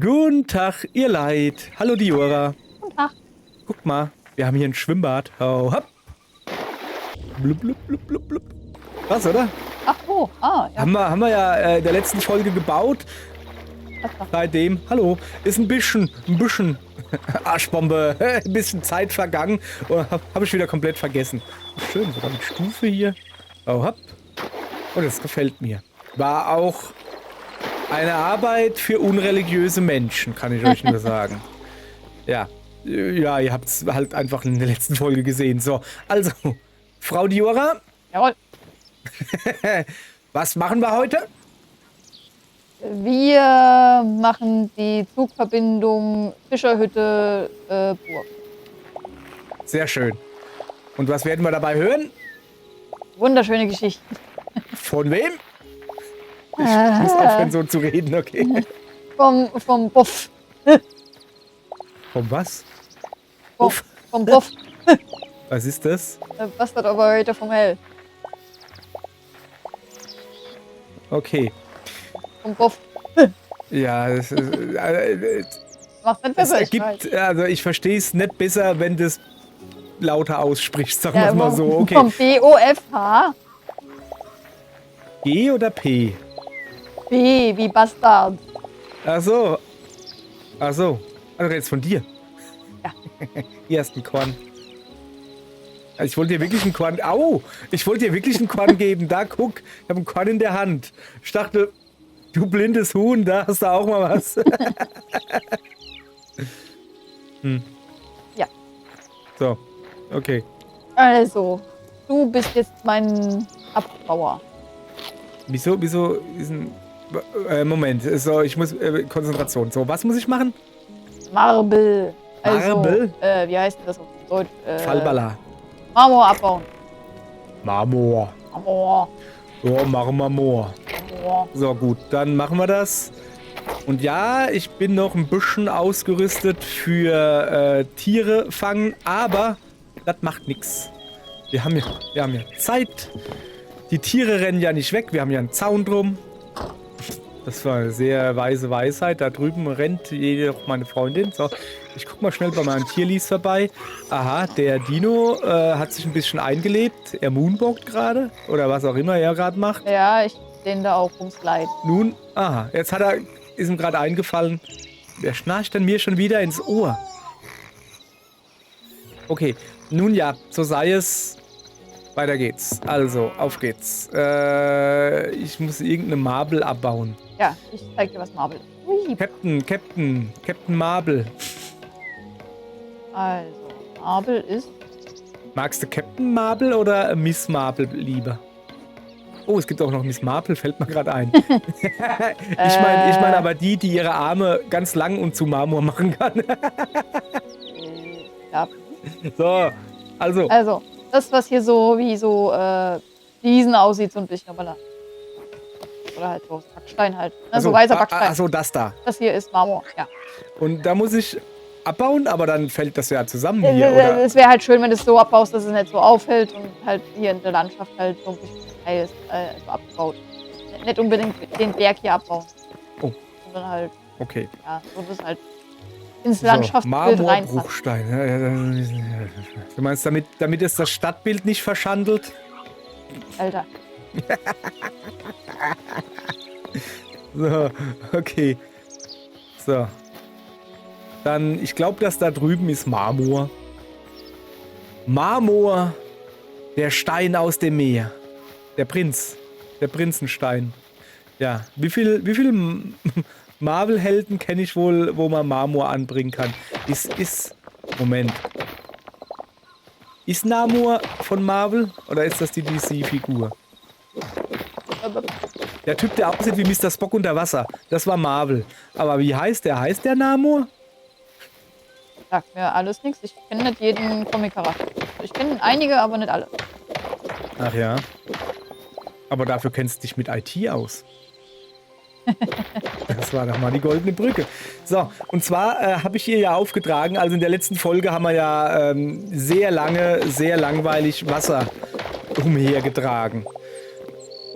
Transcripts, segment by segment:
Guten Tag, ihr Leid. Hallo, Diora. Guten Tag. Guck mal, wir haben hier ein Schwimmbad. Oh, hopp. Blub, blub, blub, blub, blub. Was, oder? Ach, oh, ja. Haben wir ja in der letzten Folge gebaut. Seitdem, hallo, ist ein bisschen Arschbombe, ein bisschen Zeit vergangen. Oh, hab ich wieder komplett vergessen. Schön, sogar mit Stufe hier. Oh, hopp. Und das gefällt mir. War auch eine Arbeit für unreligiöse Menschen, kann ich euch nur sagen. Ja, ihr habt es halt einfach in der letzten Folge gesehen. So, also, Frau Diora. Jawohl. Was machen wir heute? Wir machen die Zugverbindung Fischerhütte Burg. Sehr schön. Und was werden wir dabei hören? Wunderschöne Geschichte. Von wem? Ich muss aufhören, so zu reden, okay? Vom Buff. Vom was? Vom Buff. Was ist das? Bastard Operator vom Hell. Okay. Vom Buff. Ja, das ist, Macht nicht es besser, ergibt, also ich verstehe es nicht besser, wenn du es lauter aussprichst, sagen wir es mal so. Okay. Vom BOFH. G oder P? B wie Bastard. Ach so. Ach so. Also jetzt von dir. Ja. Hier hast du einen Korn. Also ich wollte dir wirklich einen Korn... Au! Ich wollte dir wirklich einen Korn geben. Da, guck. Ich habe einen Korn in der Hand. Ich dachte, du blindes Huhn, da hast du auch mal was. Ja. So. Okay. Also, du bist jetzt mein Abbauer. Wieso ist ein... Moment. So, ich muss... Konzentration. So, was muss ich machen? Marble. Also, Marble? Wie heißt das auf Deutsch? Fallballer. Marmor abbauen. Marmor. Marmor. So, Marmor. Marmor. So, gut, dann machen wir das. Und ja, ich bin noch ein bisschen ausgerüstet für Tiere fangen, aber das macht nichts. Wir haben ja Zeit. Die Tiere rennen ja nicht weg, wir haben ja einen Zaun drum. Das war eine sehr weise Weisheit. Da drüben rennt jedoch meine Freundin. So, ich guck mal schnell bei meinem Tierlies vorbei. Aha, der Dino hat sich ein bisschen eingelebt. Er moonwalkt gerade. Oder was auch immer er gerade macht. Ja, ich den da auch rumslide. Nun, aha, jetzt ist ihm gerade eingefallen. Wer schnarcht denn mir schon wieder ins Ohr? Okay, nun ja, so sei es. Weiter geht's. Also, auf geht's. Ich muss irgendeine Marble abbauen. Ja, ich zeig dir, was Marble ist. Ui. Captain Marble. Also, Marble ist... Magst du Captain Marble oder Miss Marble lieber? Oh, es gibt auch noch Miss Marple, fällt mir gerade ein. Ich meine aber die ihre Arme ganz lang und zu Marmor machen kann. Ja. So, also. Also, das, was hier so wie so Fliesen aussieht, so ein bisschen, aber oder halt so Backstein halt. Ne? So weißer Backstein. Achso, das da. Das hier ist Marmor, ja. Und da muss ich abbauen, aber dann fällt das ja zusammen hier, oder? Es wäre halt schön, wenn du es so abbaust, dass es nicht so auffällt und halt hier in der Landschaft halt so ein bisschen so abgebaut. Nicht unbedingt den Berg hier abbauen. Oh. Sondern halt, Okay. ja, so das halt ins Landschaftsbild reinpasst. Marmorbruchstein. Du meinst, damit es das Stadtbild nicht verschandelt? Alter. So, okay. So. Dann, ich glaube, das da drüben ist Marmor. Marmor, der Stein aus dem Meer. Der Prinz. Der Prinzenstein. Ja, wie viel Marvel-Helden kenne ich wohl, wo man Marmor anbringen kann? Moment. Ist Namor von Marvel oder ist das die DC-Figur? Der Typ, der aussieht wie Mr. Spock unter Wasser. Das war Marvel. Aber wie heißt der? Heißt der Namor? Sagt mir alles nichts. Ich kenne nicht jeden Comic-Charakter. Ich kenne einige, aber nicht alle. Ach ja. Aber dafür kennst du dich mit IT aus. Das war doch mal die goldene Brücke. So, und zwar habe ich ihr ja aufgetragen, also in der letzten Folge haben wir ja sehr lange, sehr langweilig Wasser umhergetragen.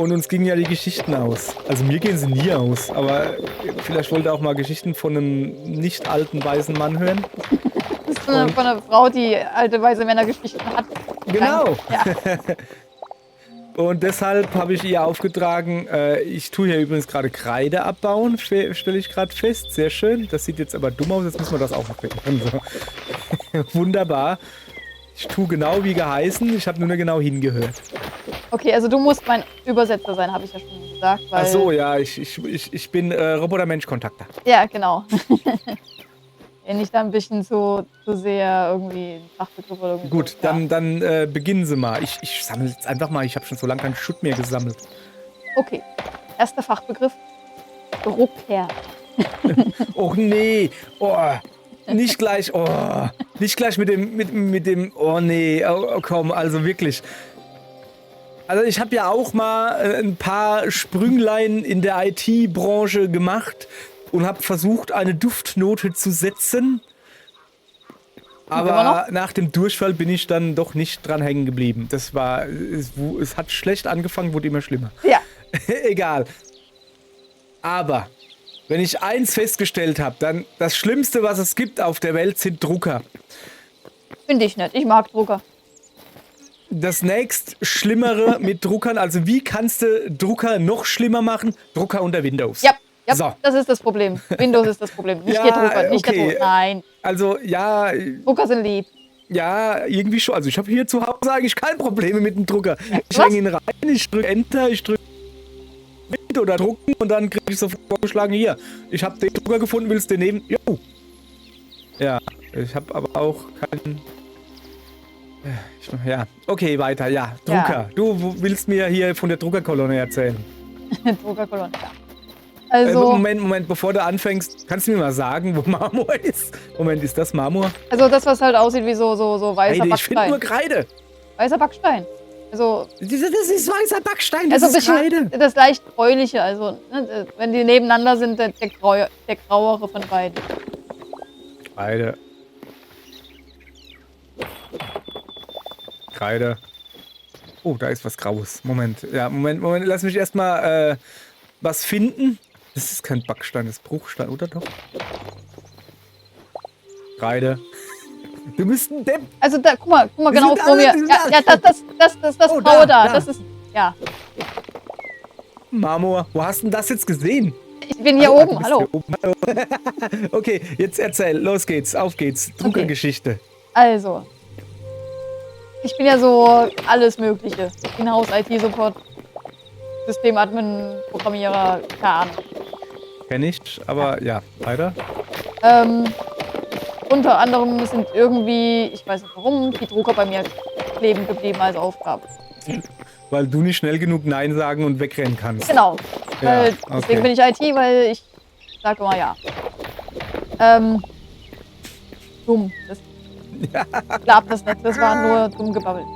und uns gingen ja die Geschichten aus. Also mir gehen sie nie aus, aber vielleicht wollt ihr auch mal Geschichten von einem nicht alten weißen Mann hören. Das ist von einer Frau, die alte weiße Männergeschichten hat. Genau. Ja. Und deshalb habe ich ihr aufgetragen, ich tue hier übrigens gerade Kreide abbauen, stelle ich gerade fest. Sehr schön. Das sieht jetzt aber dumm aus, jetzt müssen wir das auch noch finden. So. Wunderbar. Ich tue genau wie geheißen, ich habe nur nicht genau hingehört. Okay, also du musst mein Übersetzer sein, habe ich ja schon gesagt. Weil, Ach so, ja, ich bin Roboter-Mensch-Kontakter. Ja, genau. Wenn ich da ein bisschen zu sehr irgendwie einen Fachbegriff oder irgendwie Gut, so, ja. dann beginnen Sie mal. Ich sammle jetzt einfach mal, ich habe schon so lange keinen Schutt mehr gesammelt. Okay, erster Fachbegriff. Drucker. Oh nee, oh, nicht gleich, oh, nicht gleich mit dem, oh nee, oh, komm, also wirklich. Also ich habe ja auch mal ein paar Sprünglein in der IT-Branche gemacht und habe versucht, eine Duftnote zu setzen. Aber nach dem Durchfall bin ich dann doch nicht dran hängen geblieben. Das war, es hat schlecht angefangen, wurde immer schlimmer. Ja. Egal. Aber wenn ich eins festgestellt habe, dann das Schlimmste, was es gibt auf der Welt, sind Drucker. Finde ich nicht. Ich mag Drucker. Das nächst Schlimmere mit Druckern, also wie kannst du Drucker noch schlimmer machen? Drucker unter Windows. Ja, So. das ist das Problem. Windows ist das Problem. Nicht Ja, der Drucker, nicht okay. der Drucker. Nein, Also ja, Drucker sind lieb. ja, irgendwie schon. Also ich habe hier zu Hause eigentlich keine Probleme mit dem Drucker. Ja, Ich was? hänge ihn rein, ich drücke Enter, ich drücke oder drucken und dann kriege ich sofort vorgeschlagen, hier, ich habe den Drucker gefunden, willst du den nehmen? Jo. Ja, ich habe aber auch keinen... Ja, okay, weiter, ja. Drucker. Ja. Du willst mir hier von der Druckerkolonne erzählen. Druckerkolonne, ja. Also, Moment, bevor du anfängst, kannst du mir mal sagen, wo Marmor ist? Moment, ist das Marmor? also das, was halt aussieht wie so weißer Heide, ich finde nur Backstein. Kreide. Weißer Backstein. Also, Das ist weißer Backstein, das also ein ist Kreide. bisschen das leicht gräuliche. Also, ne, wenn die nebeneinander sind, der grauere von beiden. Kreide. Kreide. Oh, da ist was Graues. Moment, ja, Moment, lass mich erstmal was finden. Das ist kein Backstein, das ist Bruchstein, oder doch? Kreide. Du bist ein Depp. Also da, guck mal Die genau sind vor alle- mir. die sind Ja, alle- das Oh, Graue da. da. Das ist, ja. Marmor, wo hast du denn das jetzt gesehen? Ich bin hier Du oben, bist hallo. hier oben. Hallo. Okay, jetzt erzähl, los geht's, auf geht's. Druckergeschichte. Also, ich bin ja so alles Mögliche. Inhouse IT-Support, Systemadmin, Programmierer, keine Ahnung. Kenn ich, aber ja, weiter. Unter anderem sind irgendwie, ich weiß nicht warum, die Drucker bei mir kleben geblieben als Aufgabe. Weil du nicht schnell genug Nein sagen und wegrennen kannst. Genau. Ja, Weil, deswegen bin ich IT, weil ich sage immer ja. Dumm. Ich glaub das nicht, das war nur dumm gebabbelt.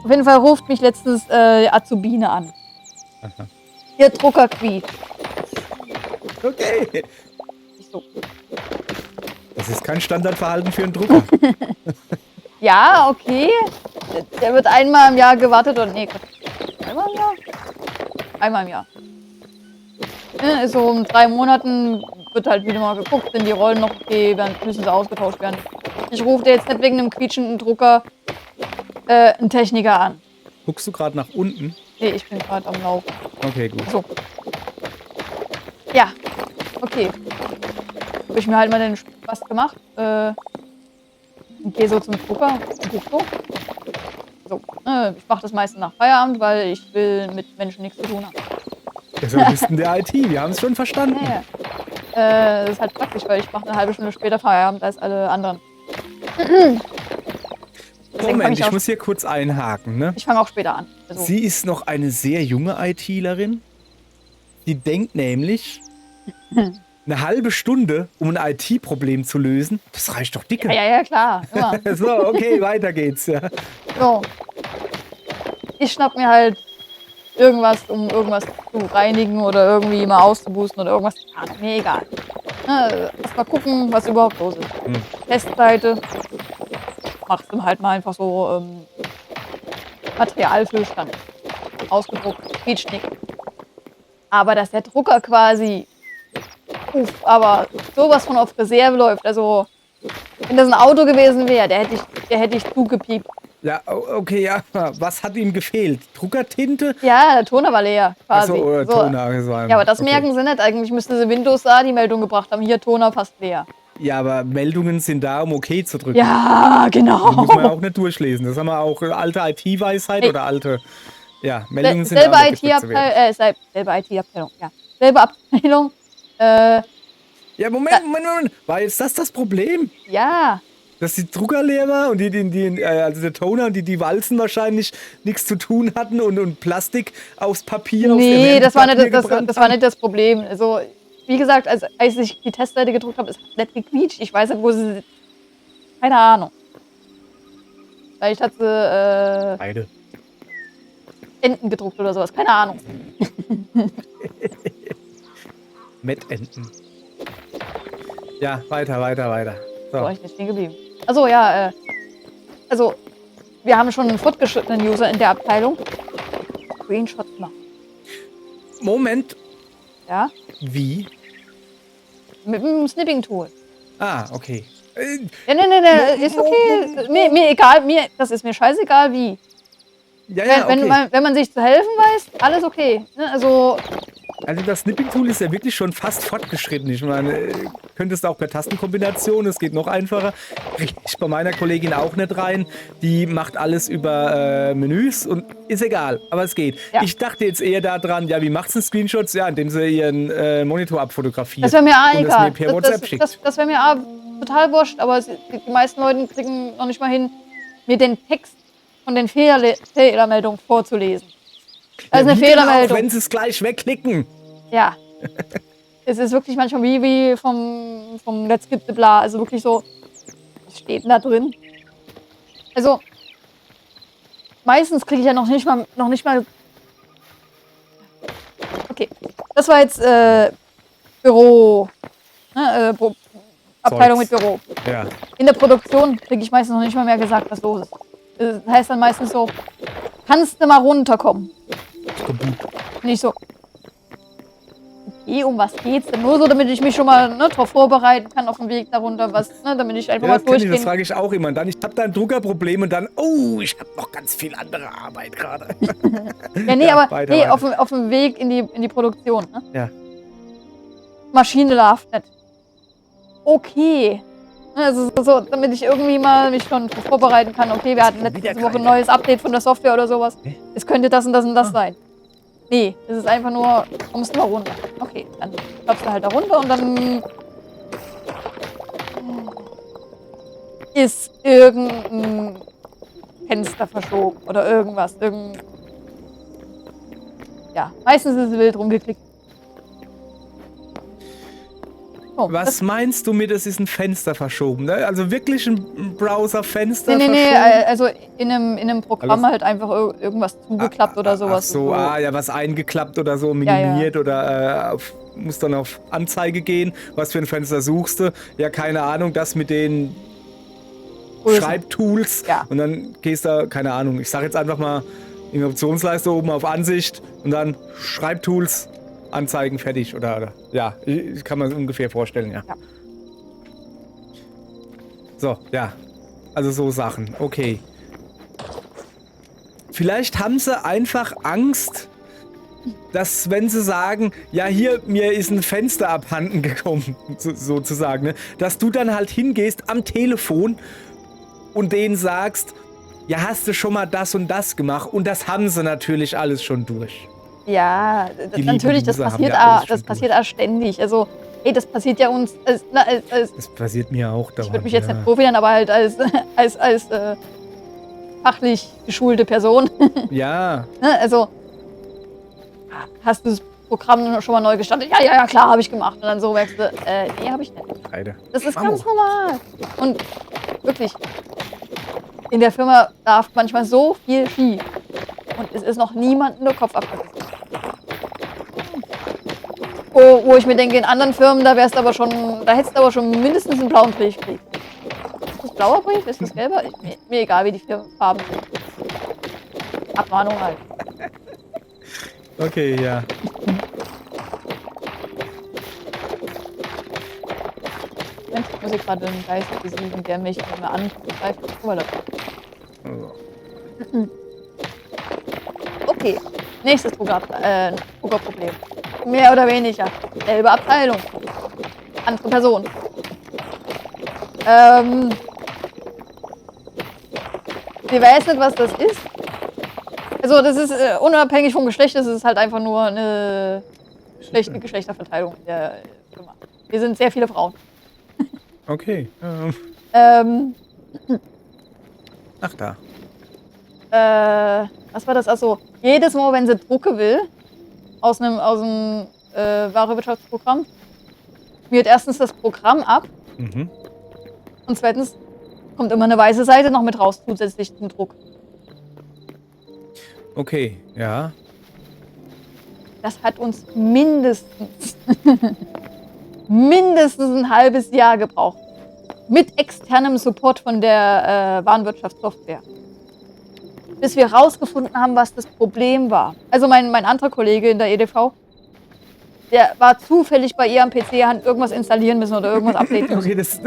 Auf jeden Fall ruft mich letztens Azubine an. Aha. Ihr Drucker quietscht. Okay. Ich so. Das ist kein Standardverhalten für einen Drucker. Ja, okay. Der wird einmal im Jahr gewartet oder nee, einmal im Jahr? Einmal im Jahr. Ja, so in 3 Monaten wird halt wieder mal geguckt, sind die Rollen noch okay, müssen sie ausgetauscht werden. Ich rufe dir jetzt nicht wegen einem quietschenden Drucker einen Techniker an. Guckst du gerade nach unten? Nee, ich bin gerade am Laufen. Okay, gut. So. Ja, okay. Habe ich mir halt mal den Spaß gemacht. Und gehe so zum Drucker und guck so. So, ich mache das meistens nach Feierabend, weil ich will mit Menschen nichts zu tun haben. Also, du bist in der IT, wir haben es schon verstanden. Ja. Das ist halt praktisch, weil ich mache eine halbe Stunde später Feierabend als alle anderen. Deswegen Moment, ich auch, muss hier kurz einhaken, ne? ich fange auch später an. Also, Sie ist noch eine sehr junge ITlerin. Die denkt nämlich, eine halbe Stunde, um ein IT-Problem zu lösen, das reicht doch dicke. ja, klar, immer. So, okay, weiter geht's, ja. So. Ich schnapp mir halt irgendwas, um irgendwas zu reinigen oder irgendwie mal auszuboosten oder irgendwas. Ja, mir egal. Erst mal gucken, was überhaupt los ist. Testseite. Machst du halt mal einfach so Materialfüllstand. ausgedruckt, quietscht nicht. Aber dass der Drucker quasi, aber sowas von auf Reserve läuft, also wenn das ein Auto gewesen wäre, der hätte ich zugepiept. Ja, okay, ja. Was hat ihm gefehlt? Druckertinte? Ja, der Toner war leer, quasi. Achso, oder So. Toner. Ja, aber das merken sie nicht. Eigentlich müsste sie Windows da die Meldung gebracht haben. Hier, Toner fast leer. Ja, aber Meldungen sind da, um okay zu drücken. Ja, genau. Das muss man ja auch nicht durchlesen. Das haben wir auch alte IT-Weisheit oder alte. Ja, Meldungen sind selbe da, um gedrückt zu werden. selbe IT-Abteilung, ja. Selbe Abteilung. Ja, Moment. War jetzt das Problem? Ja. Dass die Drucker leer war und also der Toner und die Walzen wahrscheinlich nichts zu tun hatten und Plastik aufs Papier. Nee, das war nicht das Problem. Also, wie gesagt, als ich die Testseite gedruckt habe, ist nicht gequietscht. Ich weiß nicht, wo sie. Keine Ahnung. Vielleicht hat sie Beide. Enten gedruckt oder sowas. Keine Ahnung. Mettenten. Ja, weiter. So, war ich nicht stehen geblieben. Achso, ja, also, wir haben schon einen fortgeschrittenen User in der Abteilung. Screenshots machen. Moment. Ja? Wie? Mit dem Snipping-Tool. Ah, okay. Ja, nee, ist okay. Mir egal, das ist mir scheißegal, wie. Ja, okay. Wenn man sich zu helfen weiß, alles okay. Ne? Also das Snipping-Tool ist ja wirklich schon fast fortgeschritten. Ich meine, könntest auch per Tastenkombination, es geht noch einfacher. Kriege ich bei meiner Kollegin auch nicht rein. Die macht alles über Menüs und ist egal, aber es geht. Ja. Ich dachte jetzt eher daran, ja, wie macht sie Screenshots? Ja, indem sie ihren Monitor abfotografiert. Das wäre mir auch egal. Das mir per WhatsApp schickt. Das wäre mir total wurscht, aber die meisten Leute kriegen noch nicht mal hin, mir den Text von den Fehlermeldungen vorzulesen. Das ist eine Fehlermeldung. Auch wenn sie es gleich wegklicken. Ja. Es ist wirklich manchmal wie vom Let's Get the Blah. Also wirklich so, was steht denn da drin? Also, meistens kriege ich ja noch nicht mal. Okay. Das war jetzt Büro. Ne, Abteilung mit Büro. Ja. In der Produktion kriege ich meistens noch nicht mal mehr gesagt, was los ist. Das heißt dann meistens so, kannst du mal runterkommen? Nicht so. Okay, um was geht's denn? Nur so, damit ich mich schon mal darauf vorbereiten kann auf dem Weg darunter, damit ich einfach mal durchgehen. Das frage ich auch immer. Und dann, ich habe da ein Druckerproblem und dann, ich habe noch ganz viel andere Arbeit gerade. Ja, nee, aber weiter. Auf dem Weg in die Produktion. Ne? Ja. Maschine läuft nicht. Okay. Also so, damit ich irgendwie mal mich schon vorbereiten kann. Okay, wir hatten letzte Woche ein neues Update von der Software oder sowas. Es könnte das und das und das sein. Nee, es ist einfach nur, kommst du mal runter. Okay, dann kommst du halt da runter und dann ist irgendein Fenster verschoben oder irgendwas. Ja, meistens ist es wild rumgeklickt. Oh, was meinst du mit, es ist ein Fenster verschoben? Ne? Also wirklich ein Browserfenster verschoben? Nee, also in einem Programm halt einfach irgendwas zugeklappt oder sowas. Ach so, ja, was eingeklappt oder so, minimiert oder muss dann auf Anzeige gehen. Was für ein Fenster suchst du? Ja, keine Ahnung, das mit den Schreibtools. Ja. Und dann gehst du, keine Ahnung, ich sag jetzt einfach mal in der Optionsleiste oben auf Ansicht und dann Schreibtools. Anzeigen fertig oder ja, ich kann man ungefähr vorstellen, ja. So, ja. Also so Sachen, okay. Vielleicht haben sie einfach Angst, dass wenn sie sagen, ja hier, mir ist ein Fenster abhanden gekommen, sozusagen, ne, dass du dann halt hingehst am Telefon und denen sagst, ja, hast du schon mal das und das gemacht und das haben sie natürlich alles schon durch. Ja, natürlich, das passiert auch ständig. Also, das passiert ja uns. Das passiert mir auch dauernd. Ich würde mich jetzt nicht Profi nennen, aber halt als fachlich geschulte Person. Ja. Also, hast du das Programm schon mal neu gestartet? Ja, klar, habe ich gemacht. Und dann so merkst du, nee, habe ich nicht. Das ist ganz normal. Und wirklich, in der Firma darf manchmal so viel schief. Und es ist noch niemandem der Kopf abgerissen. Wo ich mir denke, in anderen Firmen, da hättest du aber schon mindestens einen blauen Brief gekriegt. Ist das blauer Brief? Ist das gelber? Mir egal, wie die Firmenfarben sind. Abmahnung halt. Okay, ja. Mensch, ich muss hier gerade einen Geist besiegen, der mich nicht mehr angreift. Guck mal da. Also, Okay, nächstes Druckerproblem. Mehr oder weniger. Selbe Abteilung. Andere Person. Sie weiß nicht, was das ist. Also das ist unabhängig vom Geschlecht, das ist halt einfach nur eine schlechte Geschlechterverteilung in der Firma. Wir sind sehr viele Frauen. okay. Ach da. Was war das? Also jedes Mal, wenn sie drucken will, aus einem Warenwirtschaftsprogramm, schmiert erstens das Programm ab Mhm. und zweitens kommt immer eine weiße Seite noch mit raus, zusätzlich zum Druck. Okay, ja. Das hat uns mindestens ein halbes Jahr gebraucht. Mit externem Support von der Warenwirtschaftssoftware. Bis wir rausgefunden haben, was das Problem war. Also mein anderer Kollege in der EDV, der war zufällig bei ihr am PC, hat irgendwas installieren müssen oder irgendwas updaten müssen. Okay, das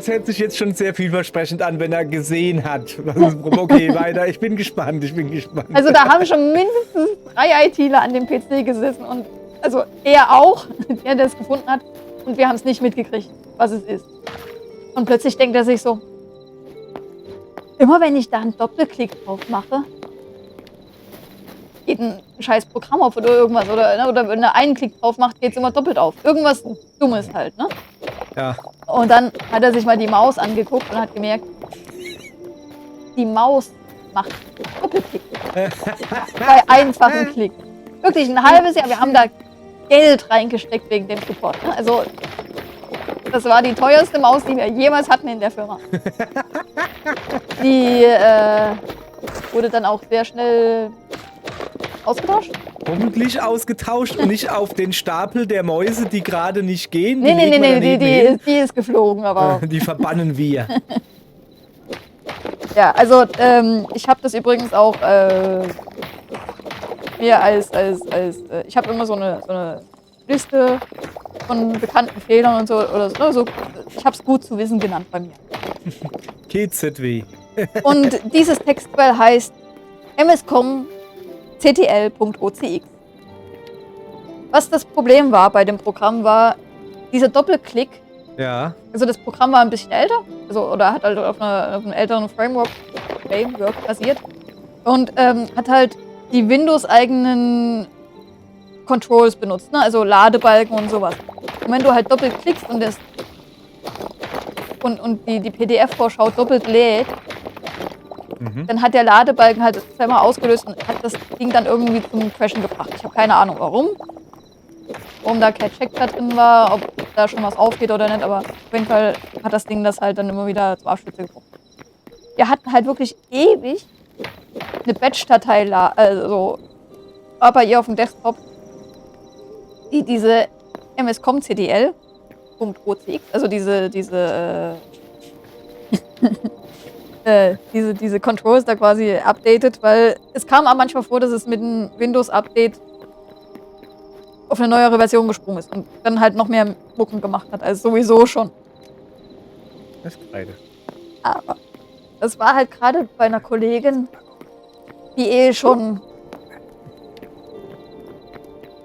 hört sich jetzt schon sehr vielversprechend an, wenn er gesehen hat. Was ist das Problem? Okay, weiter. Ich bin gespannt, Also da haben schon mindestens 3 ITler an dem PC gesessen und also er auch, der es gefunden hat und wir haben es nicht mitgekriegt, was es ist. Und plötzlich denkt er sich so, immer wenn ich da einen Doppelklick drauf mache, geht ein scheiß Programm auf oder irgendwas oder wenn er einen Klick drauf macht, geht es immer doppelt auf. Irgendwas Dummes halt, ne? Ja. Und dann hat er sich mal die Maus angeguckt und hat gemerkt, die Maus macht Doppelklick. Bei einfachen Klick. Wirklich ein halbes Jahr. Wir haben da Geld reingesteckt wegen dem Support. Ne? Also, das war die teuerste Maus, die wir jemals hatten in der Firma. Die wurde dann auch sehr schnell ausgetauscht. Hoffentlich ausgetauscht und nicht auf den Stapel der Mäuse, die gerade nicht gehen. Nee, die ist geflogen, aber. Die verbannen wir. Ja, also ich habe das übrigens auch mir ich habe immer so eine Liste von bekannten Fehlern und so oder so. Ich habe es gut zu wissen genannt bei mir. KZW. Und dieses Textfile heißt mscom ctl.ocx. Was das Problem war bei dem Programm war, dieser Doppelklick. Ja. Also das Programm war ein bisschen älter, oder hat halt auf einem älteren Framework basiert und hat halt die Windows-eigenen Controls benutzt, ne? Also Ladebalken und sowas. Und wenn du halt doppelt klickst und die PDF-Vorschau doppelt lädt, dann hat der Ladebalken halt zweimal ausgelöst und hat das Ding dann irgendwie zum Crashen gebracht. Ich habe keine Ahnung warum da kein Check da drin war, ob da schon was aufgeht oder nicht, aber auf jeden Fall hat das Ding das halt dann immer wieder zum Abstürzen gebracht. Wir hatten halt wirklich ewig eine Batch-Datei, war bei ihr auf dem Desktop, die diese mscom.ctl.ocx, also diese Controls da quasi updated, weil es kam auch manchmal vor, dass es mit einem Windows-Update auf eine neuere Version gesprungen ist und dann halt noch mehr Mucken gemacht hat, als sowieso schon. Das ist beide. Aber das war halt gerade bei einer Kollegin, die eh schon,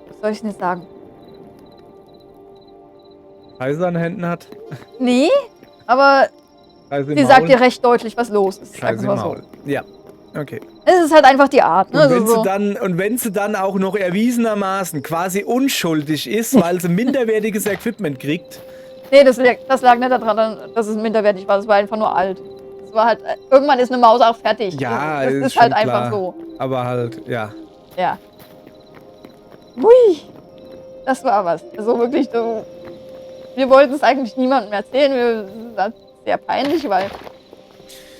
was soll ich denn jetzt sagen? Scheiße an den Händen hat. Nee, aber sie sagt dir recht deutlich, was los ist. Scheiße im Maul. Ja, okay. Es ist halt einfach die Art. Ne? Und wenn sie dann auch noch erwiesenermaßen quasi unschuldig ist, weil sie minderwertiges Equipment kriegt. Nee, das lag nicht daran, dass es minderwertig war. Es war einfach nur alt. Es war halt, irgendwann ist eine Maus auch fertig. Ja, das ist halt einfach so. Aber halt, ja. Ja. Hui, das war was. Also wirklich, wir wollten es eigentlich niemandem erzählen. Das ist sehr peinlich, weil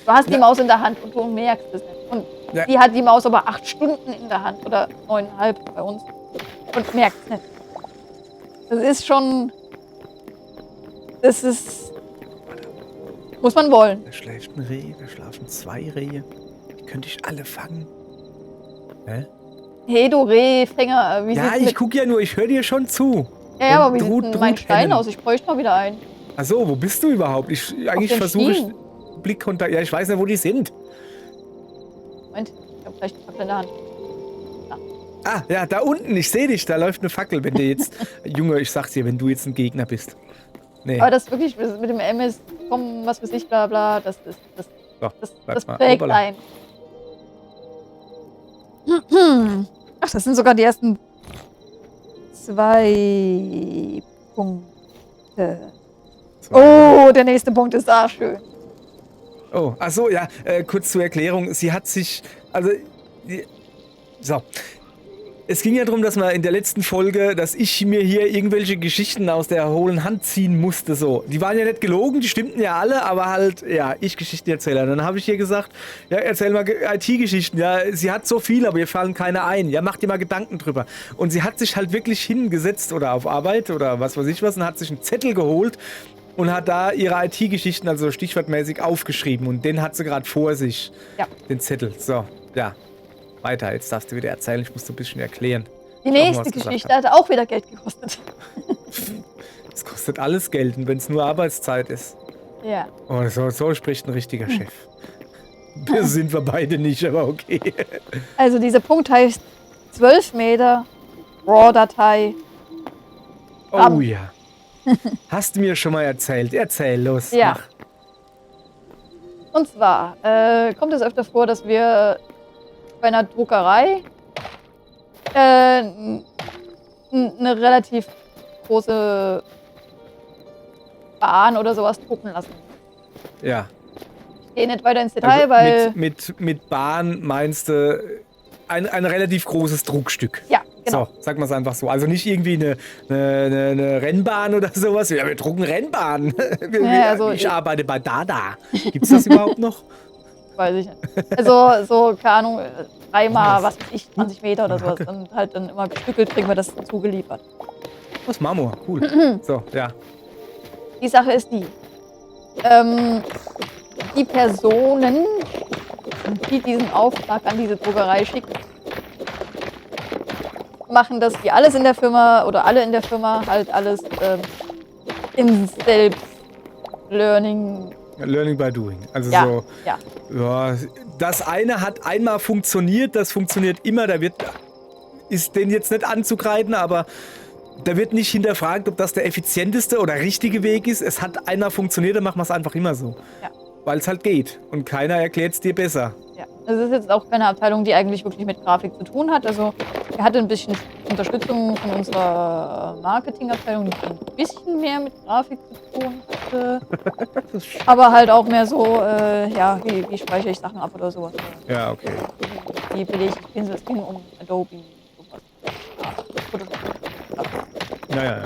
du hast die Maus in der Hand und du merkst es nicht. Und die hat die Maus aber 8 Stunden in der Hand oder 9,5 bei uns und merkt es nicht. Das ist schon, muss man wollen. Da schläft ein Reh, da schlafen 2 Rehe. Die könnte ich alle fangen. Hä? Hey, du Rehfänger, wie Ja, sieht's ich mit... gucke ja nur, ich höre dir schon zu. Ja, aber wie Und sieht denn mein Stein Hennen. aus? Ich bräuchte mal wieder einen. Achso, wo bist du überhaupt? Eigentlich den versuche ich Stiegen. Blickkontakt. Ja, ich weiß nicht, wo die sind. Moment, ich habe gleich die Fackel in der Hand. Ah, ja, da unten, ich sehe dich, da läuft eine Fackel, wenn dir jetzt... Junge, ich sag's dir, wenn du jetzt ein Gegner bist. Nee. Aber das wirklich mit dem MS, komm, was weiß ich, bla bla, das So, bleib das mal. prägt Hoppala. ein. Ach, das sind sogar die ersten 2 Punkte. Oh, der nächste Punkt ist da schön. Oh, ach so, ja, kurz zur Erklärung. Sie hat sich, also, so. Es ging ja darum, dass man in der letzten Folge, dass ich mir hier irgendwelche Geschichten aus der hohlen Hand ziehen musste, so. Die waren ja nicht gelogen, die stimmten ja alle, aber halt, ja, ich Geschichtenerzähler. Dann habe ich ihr gesagt, ja, erzähl mal IT-Geschichten. Ja, sie hat so viel, aber ihr fallen keine ein. Ja, mach dir mal Gedanken drüber. Und sie hat sich halt wirklich hingesetzt oder auf Arbeit oder was weiß ich was und hat sich einen Zettel geholt und hat da ihre IT-Geschichten, also stichwortmäßig, aufgeschrieben. Und den hat sie gerade vor sich, Ja. den Zettel. So, ja. Weiter, jetzt darfst du wieder erzählen, ich muss so ein bisschen erklären. Die Schauen wir, nächste was gesagt Geschichte hat auch wieder Geld gekostet. Es kostet alles Geld, und wenn es nur Arbeitszeit ist. Ja. Oh, so spricht ein richtiger Chef. Wir sind wir beide nicht, aber okay. Also dieser Punkt heißt 12 Meter RAW-Datei. Oh ja. Hast du mir schon mal erzählt? Erzähl, los. Ja. Mach. Und zwar kommt es öfter vor, dass wir bei einer Druckerei eine relativ große Bahn oder sowas drucken lassen. Ja. Ich gehe nicht weiter ins Detail, Also weil... mit Bahn meinst du ein relativ großes Druckstück. Ja, genau. So, sag mal es einfach so. Also nicht irgendwie eine Rennbahn oder sowas. Ja, wir drucken Rennbahnen. Ja, also ich arbeite bei Dada. Gibt's das überhaupt noch? Weiß ich nicht. Also so, keine Ahnung, dreimal, was weiß ich, 20 Meter oder sowas. Und halt dann immer gestückelt kriegen wir das zugeliefert. Was Marmor, cool. So, ja. Die Sache ist die Personen, die diesen Auftrag an diese Druckerei schicken, machen das wie alles in der Firma oder alle in der Firma halt alles in Selbst-Learning. Learning by doing. Also Ja, so, ja. ja, das eine hat einmal funktioniert, das funktioniert immer, ist den jetzt nicht anzugreifen, aber da wird nicht hinterfragt, ob das der effizienteste oder richtige Weg ist. Es hat einmal funktioniert, dann machen wir es einfach immer so. Ja. Weil es halt geht und keiner erklärt es dir besser. Ja, es ist jetzt auch keine Abteilung, die eigentlich wirklich mit Grafik zu tun hat. Also wir hatten ein bisschen Unterstützung von unserer Marketingabteilung, die ein bisschen mehr mit Grafik zu tun hatte. Aber halt auch mehr so, ja, wie speichere ich Sachen ab oder sowas. Ja, okay. Wie belege ich Pinsel, es ging um Adobe, sowas. Ja.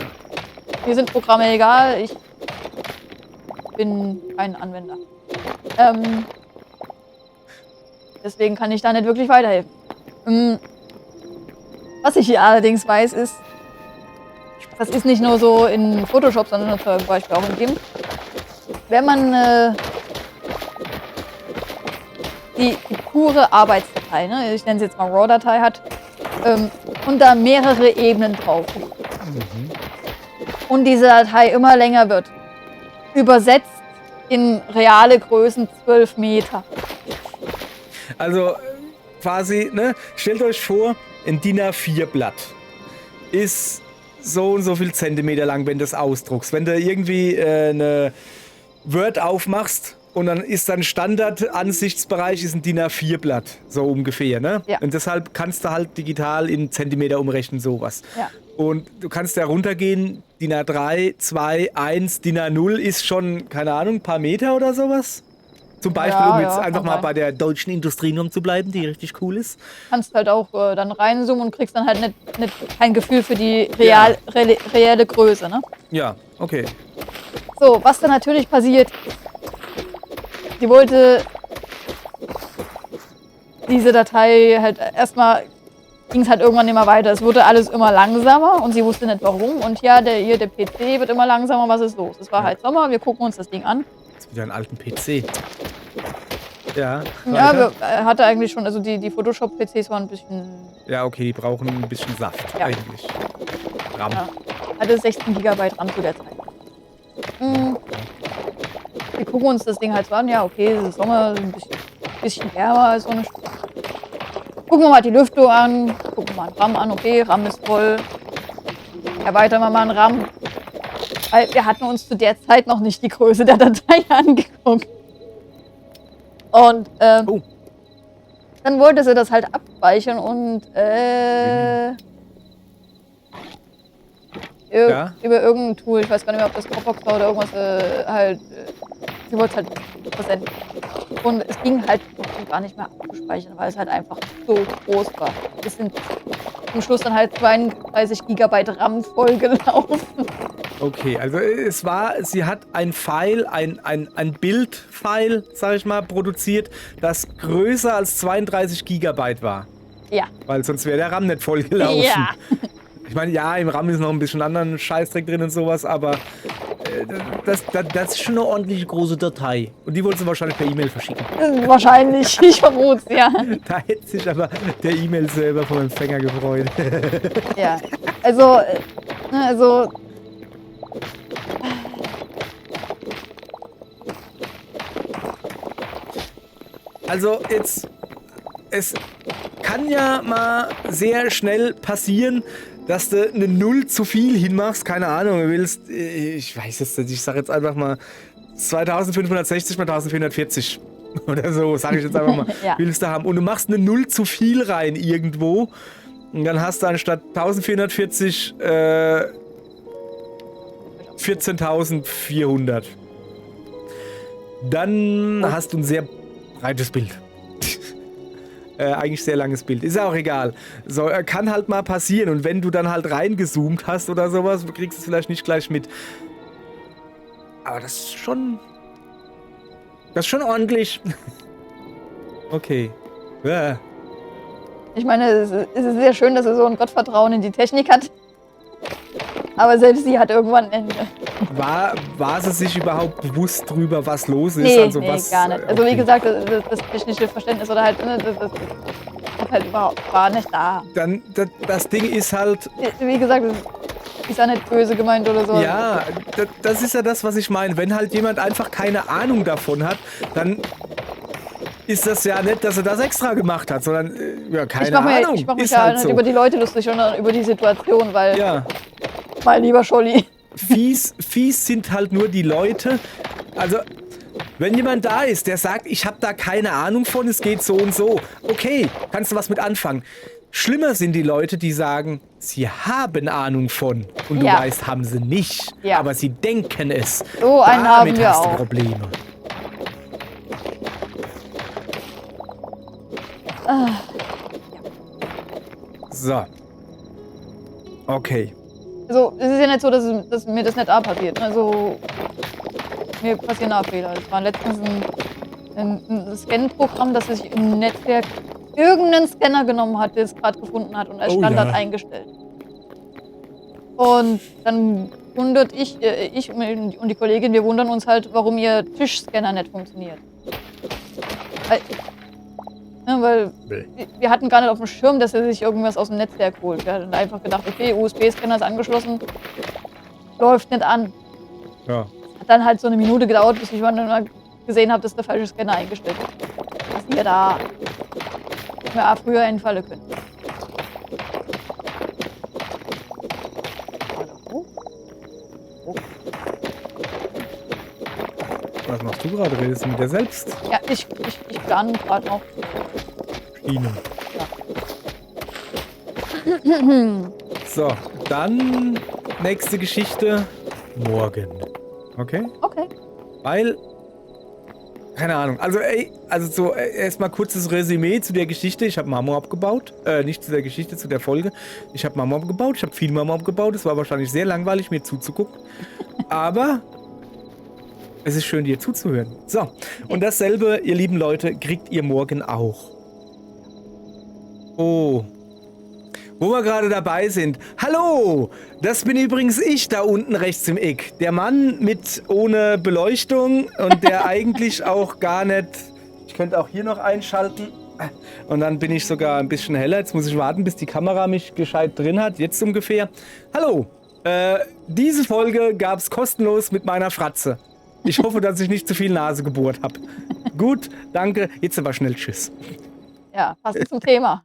Mir sind Programme egal, ich bin kein Anwender. Deswegen kann ich da nicht wirklich weiterhelfen. Was ich hier allerdings weiß, ist, das ist nicht nur so in Photoshop, sondern zum Beispiel auch in GIMP. Wenn man die pure Arbeitsdatei, ne, ich nenne es jetzt mal RAW-Datei hat, und da mehrere Ebenen drauf und diese Datei immer länger wird, übersetzt in reale Größen 12 Meter. Also quasi, ne, stellt euch vor, ein DIN A4-Blatt ist so und so viel Zentimeter lang, wenn du es ausdruckst. Wenn du irgendwie eine Word aufmachst und dann ist dein Standard-Ansichtsbereich ist ein DIN A4-Blatt, so ungefähr, ne? Ja. Und deshalb kannst du halt digital in Zentimeter umrechnen, sowas. Ja. Und du kannst da runtergehen, DIN A3, 2, 1, DIN A0 ist schon, keine Ahnung, ein paar Meter oder sowas. Zum Beispiel, Ja, um jetzt ja, einfach kann mal sein. bei der deutschen Industrienorm zu bleiben, die richtig cool ist. Kannst halt auch dann reinzoomen und kriegst dann halt kein Gefühl für die reelle Größe, ne? Ja, okay. So, was dann natürlich passiert, sie wollte diese Datei halt erstmal, ging es halt irgendwann immer weiter. Es wurde alles immer langsamer und sie wusste nicht warum. Und ja, der PC wird immer langsamer, was ist los? Es war halt Sommer, wir gucken uns das Ding an. Jetzt wieder einen alten PC. Ja. Ja, weiter. er hatte eigentlich schon, also die Photoshop-PCs waren ein bisschen Ja, okay, die brauchen ein bisschen Saft Ja. eigentlich. RAM. Ja. Hatte 16 GB RAM zu der Zeit. Wir gucken uns das Ding halt so an. Ja, okay, es ist Sommer, ein bisschen wärmer als Sonne. Gucken wir mal die Lüftung an, gucken wir mal den RAM an. Okay, RAM ist voll. Erweitern wir mal den RAM. Weil wir hatten uns zu der Zeit noch nicht die Größe der Datei angeguckt. Und Oh. dann wollte sie das halt abspeichern und Ja. über irgendein Tool, ich weiß gar nicht mehr, ob das Dropbox war oder irgendwas, sie wollte es halt versenden. Und es ging halt gar nicht mehr abzuspeichern, weil es halt einfach so groß war. Es sind zum Schluss dann halt 32 GB RAM vollgelaufen. Okay, also sie hat ein File, ein Bildfile, sag ich mal, produziert, das größer als 32 GB war. Ja. Weil sonst wäre der RAM nicht vollgelaufen. Ja. Ich meine, ja, im RAM ist noch ein bisschen anderen Scheißdreck drin und sowas, aber das ist schon eine ordentlich große Datei. Und die wollten sie wahrscheinlich per E-Mail verschicken. Wahrscheinlich, ich vermute es, ja. Da hätte sich aber der E-Mail-Server vom Empfänger gefreut. Ja. Also, Also jetzt, es kann ja mal sehr schnell passieren, dass du eine Null zu viel hinmachst. Keine Ahnung, du willst, ich weiß es nicht, ich sag jetzt einfach mal 2560 mal 1440 oder so, sage ich jetzt einfach mal, Ja. willst du haben. Und du machst eine Null zu viel rein irgendwo und dann hast du anstatt 1440 14.400. Dann hast du ein sehr breites Bild. Eigentlich sehr langes Bild. Ist ja auch egal. So, kann halt mal passieren. Und wenn du dann halt reingezoomt hast oder sowas, du kriegst es vielleicht nicht gleich mit. Aber das ist schon... Das ist schon ordentlich. Okay. ich meine, es ist sehr schön, dass er so ein Gottvertrauen in die Technik hat. Aber selbst sie hat irgendwann ein Ende. War sie sich überhaupt bewusst drüber, was los ist? Nee, Also nee, was, gar nicht. Also okay. wie gesagt, das technische Verständnis oder halt, das halt überhaupt war nicht da. Dann, das Ding ist halt... Wie gesagt, das ist ja nicht böse gemeint oder so. Ja, das ist ja das, was ich meine. Wenn halt jemand einfach keine Ahnung davon hat, dann ist das ja nicht, dass er das extra gemacht hat, sondern ja, keine Ahnung. Ich mach mich Ist ja halt nicht so. über die Leute lustig, sondern über die Situation, weil, Ja, mein lieber Scholli. fies sind halt nur die Leute. Also, wenn jemand da ist, der sagt, ich habe da keine Ahnung von, es geht so und so. Okay, kannst du was mit anfangen. Schlimmer sind die Leute, die sagen, sie haben Ahnung von. Und du Ja. weißt, haben sie nicht. Ja. Aber sie denken es. So einen haben Damit wir hast du auch. Probleme. So. Okay. Also, es ist ja nicht so, dass mir das nicht auch passiert. Also, mir passieren auch Fehler. Es war letztens ein Scan-Programm, das sich im Netzwerk irgendeinen Scanner genommen hat, der es gerade gefunden hat und als Oh Standard ja. eingestellt. Und dann wundert ich und die Kollegin, wir wundern uns halt, warum ihr Tischscanner nicht funktioniert. Weil wir hatten gar nicht auf dem Schirm, dass er sich irgendwas aus dem Netzwerk holt. Wir hatten einfach gedacht, okay, USB-Scanner ist angeschlossen, läuft nicht an. Ja. Hat dann halt so eine Minute gedauert, bis ich dann mal gesehen habe, dass der falsche Scanner eingestellt ist. Was wir da mir auch früher einfallen können. Hallo? Was machst du gerade? Redest du mit dir selbst? Ja, ich plane gerade noch. Ihnen. So, dann nächste Geschichte morgen. Okay? Okay. Weil, keine Ahnung, also erstmal kurzes Resümee zu der Geschichte. Ich habe Marmor abgebaut. Nicht zu der Geschichte, zu der Folge. Ich habe Marmor abgebaut, ich habe viel Marmor abgebaut. Es war wahrscheinlich sehr langweilig, mir zuzugucken. Aber es ist schön, dir zuzuhören. So, und dasselbe, ihr lieben Leute, kriegt ihr morgen auch. Oh. Wo wir gerade dabei sind. Hallo! Das bin übrigens ich da unten rechts im Eck. Der Mann mit ohne Beleuchtung und der eigentlich auch gar nicht... Ich könnte auch hier noch einschalten. Und dann bin ich sogar ein bisschen heller. Jetzt muss ich warten, bis die Kamera mich gescheit drin hat. Jetzt ungefähr. Hallo, diese Folge gab es kostenlos mit meiner Fratze. Ich hoffe, dass ich nicht zu viel Nase gebohrt habe. Gut, danke. Jetzt aber schnell tschüss. Ja, passend zum Thema.